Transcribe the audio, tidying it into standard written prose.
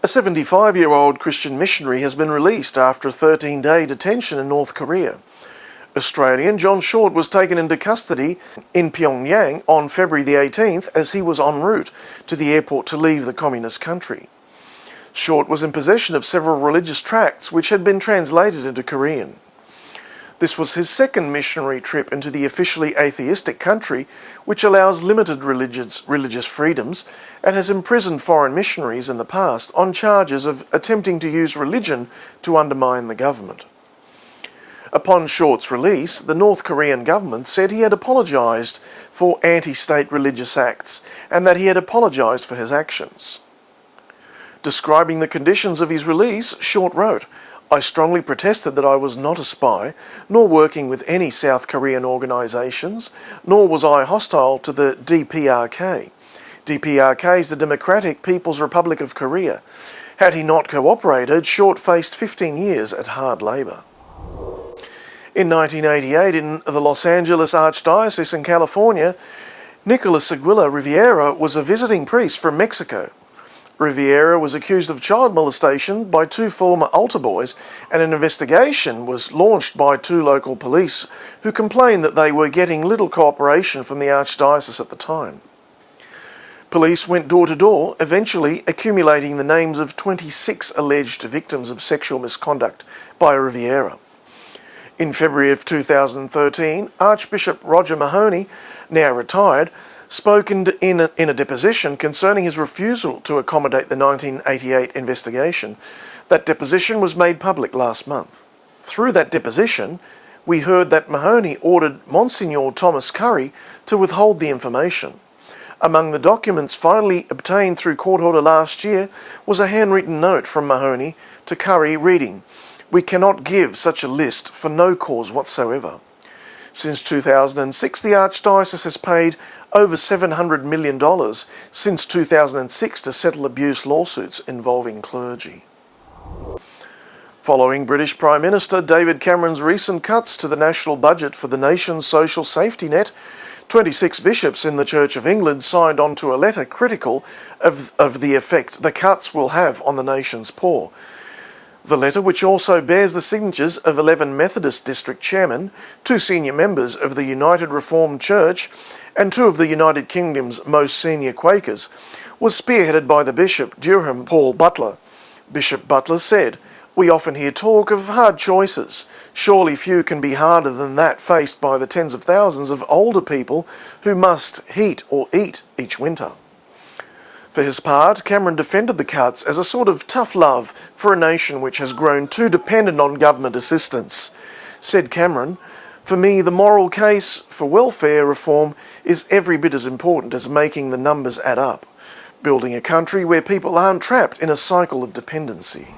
A 75-year-old Christian missionary has been released after a 13-day detention in North Korea. Australian John Short was taken into custody in Pyongyang on February the 18th as he was en route to the airport to leave the communist country. Short was in possession of several religious tracts which had been translated into Korean. This was his second missionary trip into the officially atheistic country, which allows limited religious freedoms and has imprisoned foreign missionaries in the past on charges of attempting to use religion to undermine the government. Upon Short's release, the North Korean government said he had apologised for anti-state religious acts and that he had apologised for his actions. Describing the conditions of his release, Short wrote, "I strongly protested that I was not a spy, nor working with any South Korean organisations, nor was I hostile to the DPRK. DPRK is the Democratic People's Republic of Korea. Had he not cooperated, Short faced 15 years at hard labour." In 1988, in the Los Angeles Archdiocese in California, Nicolas Aguila Rivera was a visiting priest from Mexico. Rivera was accused of child molestation by two former altar boys, and an investigation was launched by two local police who complained that they were getting little cooperation from the Archdiocese at the time. Police went door to door, eventually accumulating the names of 26 alleged victims of sexual misconduct by Rivera. In February of 2013, Archbishop Roger Mahoney, now retired, spoke in a deposition concerning his refusal to accommodate the 1988 investigation. That deposition was made public last month. Through that deposition, we heard that Mahoney ordered Monsignor Thomas Curry to withhold the information. Among the documents finally obtained through court order last year was a handwritten note from Mahoney to Curry reading, "We cannot give such a list for no cause whatsoever." Since 2006, the Archdiocese has paid over $700 million since 2006 to settle abuse lawsuits involving clergy. Following British Prime Minister David Cameron's recent cuts to the national budget for the nation's social safety net, 26 bishops in the Church of England signed on to a letter critical of the effect the cuts will have on the nation's poor. The letter, which also bears the signatures of 11 Methodist district chairmen, 2 senior members of the United Reformed Church, and 2 of the United Kingdom's most senior Quakers, was spearheaded by the Bishop Durham Paul Butler. Bishop Butler said, "We often hear talk of hard choices. Surely few can be harder than that faced by the tens of thousands of older people who must heat or eat each winter." For his part, Cameron defended the cuts as a sort of tough love for a nation which has grown too dependent on government assistance. Said Cameron, "For me, the moral case for welfare reform is every bit as important as making the numbers add up, building a country where people aren't trapped in a cycle of dependency."